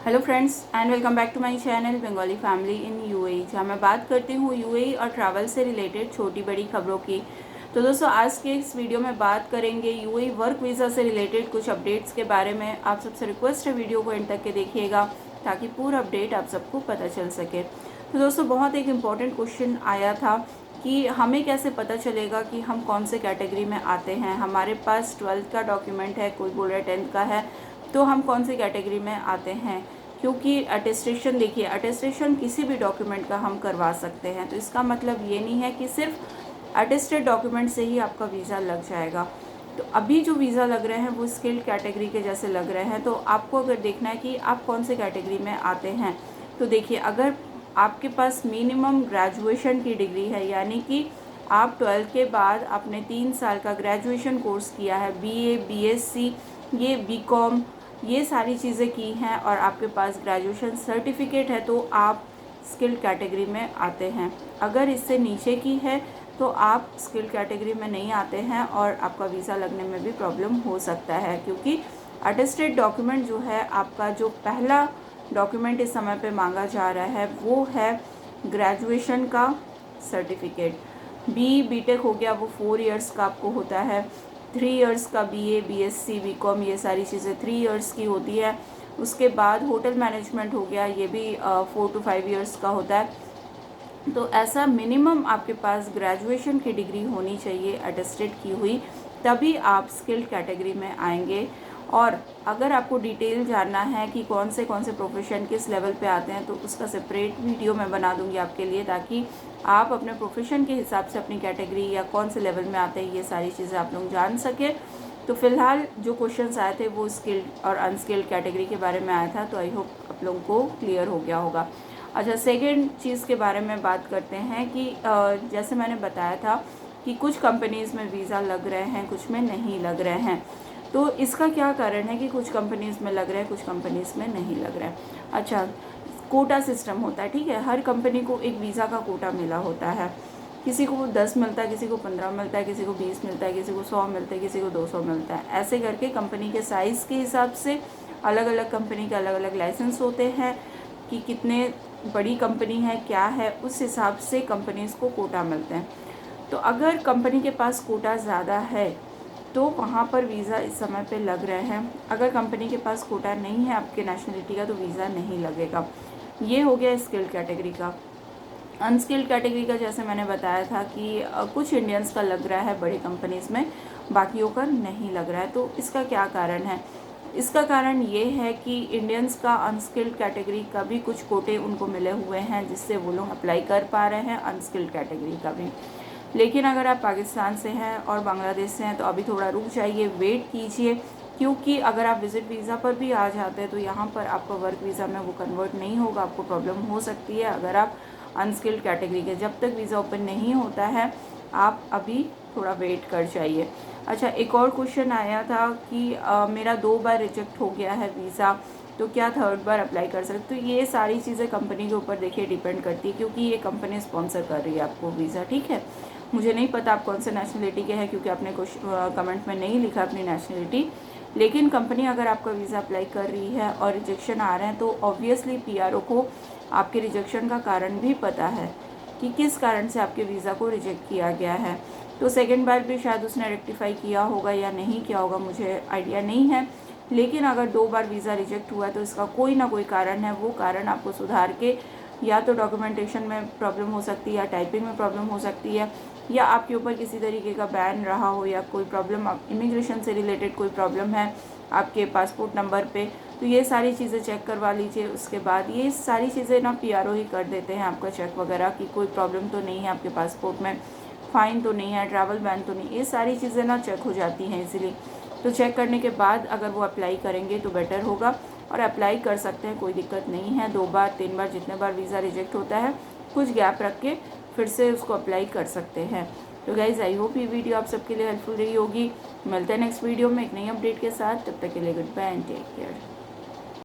Hello friends and welcome back to my channel Bengali family in UAE, जहाँ मैं बात करती हूँ यूएई और ट्रैवल से रिलेटेड छोटी बड़ी खबरों की। तो दोस्तों, आज के इस वीडियो में बात करेंगे यूएई वर्क वीज़ा से रिलेटेड कुछ अपडेट्स के बारे में। आप सबसे रिक्वेस्ट है वीडियो को एंड तक के देखिएगा ताकि पूरा अपडेट आप सबको पता चल सके। तो दोस्तों, बहुत एक इम्पॉर्टेंट क्वेश्चन आया था कि हमें कैसे पता चलेगा कि हम कौन से कैटेगरी में आते हैं। हमारे पास 12th का डॉक्यूमेंट है, कोई बोल रहा है 10th का है, तो हम कौन सी कैटेगरी में आते हैं। क्योंकि अटेस्टेशन, देखिए अटेस्टेशन किसी भी डॉक्यूमेंट का हम करवा सकते हैं, तो इसका मतलब ये नहीं है कि सिर्फ अटेस्टेड डॉक्यूमेंट से ही आपका वीज़ा लग जाएगा। तो अभी जो वीज़ा लग रहे हैं वो स्किल्ड कैटेगरी के जैसे लग रहे हैं। तो आपको अगर देखना है कि आप कौन से कैटेगरी में आते हैं, तो देखिए अगर आपके पास मिनिमम ग्रेजुएशन की डिग्री है, यानी कि आप 12th के बाद आपने 3 साल का ग्रेजुएशन कोर्स किया है, बीए, बीएससी, ये बीकॉम, ये सारी चीज़ें की हैं और आपके पास ग्रेजुएशन सर्टिफिकेट है, तो आप स्किल्ड कैटेगरी में आते हैं। अगर इससे नीचे की है तो आप स्किल्ड कैटेगरी में नहीं आते हैं और आपका वीज़ा लगने में भी प्रॉब्लम हो सकता है, क्योंकि अटेस्टेड डॉक्यूमेंट जो है, आपका जो पहला डॉक्यूमेंट इस समय पे मांगा जा रहा है वो है ग्रेजुएशन का सर्टिफिकेट। बीटेक हो गया, वो 4 इयर्स का आपको होता है। 3 इयर्स का बीए, बीएससी, बीकॉम, ये सारी चीज़ें 3 इयर्स की होती है। उसके बाद होटल मैनेजमेंट हो गया, ये भी 4 to 5 इयर्स का होता है। तो ऐसा मिनिमम आपके पास ग्रेजुएशन की डिग्री होनी चाहिए अटेस्टेड की हुई, तभी आप स्किल्ड कैटेगरी में आएंगे। और अगर आपको डिटेल जानना है कि कौन से प्रोफेशन किस लेवल पे आते हैं, तो उसका सेपरेट वीडियो मैं बना दूंगी आपके लिए, ताकि आप अपने प्रोफेशन के हिसाब से अपनी कैटेगरी या कौन से लेवल में आते हैं ये सारी चीज़ें आप लोग जान सके। तो फिलहाल जो क्वेश्चंस आए थे वो स्किल्ड और अनस्किल्ड कैटेगरी के बारे में आया था, तो आई होप आप लोगों को क्लियर हो गया होगा। अच्छा, सेकेंड चीज़ के बारे में बात करते हैं कि जैसे मैंने बताया था कि कुछ कंपनीज़ में वीज़ा लग रहे हैं, कुछ में नहीं लग रहे हैं। तो इसका क्या कारण है कि कुछ कंपनीज़ में लग रहे हैं, कुछ कंपनीज़ में नहीं लग रहे हैं। अच्छा, कोटा सिस्टम होता है, ठीक है। हर कंपनी को एक वीज़ा का कोटा मिला होता है। किसी को 10 मिलता है, किसी को 15 मिलता है, किसी को 20 मिलता है, किसी को 100 मिलता है, किसी को 200 मिलता है। ऐसे करके कंपनी के साइज़ के हिसाब से अलग अलग कंपनी के अलग अलग लाइसेंस होते हैं कि कितने बड़ी कंपनी है, क्या है, उस हिसाब से कंपनीज़ को कोटा मिलते हैं। तो अगर कंपनी के पास कोटा ज़्यादा है तो वहाँ पर वीज़ा इस समय पे लग रहे हैं। अगर कंपनी के पास कोटा नहीं है आपके नेशनलिटी का, तो वीज़ा नहीं लगेगा। ये हो गया स्किल्ड कैटेगरी का। अनस्किल्ड कैटेगरी का जैसे मैंने बताया था कि कुछ इंडियंस का लग रहा है बड़ी कंपनीज़ में, बाकियों का नहीं लग रहा है। तो इसका क्या कारण है? इसका कारण ये है कि इंडियंस का अनस्किल्ड कैटेगरी का भी कुछ कोटे उनको मिले हुए हैं, जिससे वो लोग अप्लाई कर पा रहे हैं अनस्किल्ड कैटेगरी का भी। लेकिन अगर आप पाकिस्तान से हैं और बांग्लादेश से हैं तो अभी थोड़ा रुक जाइए, वेट कीजिए, क्योंकि अगर आप विजिट वीज़ा पर भी आ जाते हैं तो यहाँ पर आपका वर्क वीज़ा में वो कन्वर्ट नहीं होगा, आपको प्रॉब्लम हो सकती है अगर आप अनस्किल्ड कैटेगरी के। जब तक वीज़ा ओपन नहीं होता है आप अभी थोड़ा वेट कर जाइए। अच्छा, एक और क्वेश्चन आया था कि मेरा 2 बार रिजेक्ट हो गया है वीज़ा, तो क्या थर्ड बार अप्लाई कर सकते? तो ये सारी चीज़ें कंपनी के ऊपर देखिए डिपेंड करती है, क्योंकि ये कंपनी स्पॉन्सर कर रही है आपको वीज़ा, ठीक है। मुझे नहीं पता आप कौन से नेशनलिटी के हैं, क्योंकि आपने कमेंट में नहीं लिखा अपनी नेशनलिटी। लेकिन कंपनी अगर आपका वीज़ा अप्लाई कर रही है और रिजेक्शन आ रहे हैं, तो ऑब्वियसली पीआरओ को आपके रिजेक्शन का कारण भी पता है कि किस कारण से आपके वीज़ा को रिजेक्ट किया गया है। तो सेकेंड बार भी शायद उसने रेक्टिफाई किया होगा या नहीं किया होगा, मुझे आइडिया नहीं है। लेकिन अगर 2 बार वीज़ा रिजेक्ट हुआ है तो इसका कोई ना कोई कारण है। वो कारण आपको सुधार के, या तो डॉक्यूमेंटेशन में प्रॉब्लम हो सकती है, या टाइपिंग में प्रॉब्लम हो सकती है, या आपके ऊपर किसी तरीके का बैन रहा हो, या कोई प्रॉब्लम, इमिग्रेशन से रिलेटेड कोई प्रॉब्लम है आपके पासपोर्ट नंबर पे, तो ये सारी चीज़ें चेक करवा लीजिए। उसके बाद ये सारी चीज़ें ना पीआरओ ही कर देते हैं आपका चेक वगैरह, कि कोई प्रॉब्लम तो नहीं है आपके पासपोर्ट में, फ़ाइन तो नहीं है, ट्रैवल बैन तो नहीं, ये सारी चीज़ें ना चेक हो जाती हैं इजीली। तो चेक करने के बाद अगर वो अप्लाई करेंगे तो बेटर होगा, और अप्लाई कर सकते हैं, कोई दिक्कत नहीं है। 2 बार 3 बार जितने बार वीज़ा रिजेक्ट होता है, कुछ गैप रख के फिर से उसको अप्लाई कर सकते हैं। तो गाइज़, आई होप ये वीडियो आप सबके लिए हेल्पफुल रही होगी। मिलते हैं नेक्स्ट वीडियो में एक नई अपडेट के साथ। तब तक के लिए good bye and take care.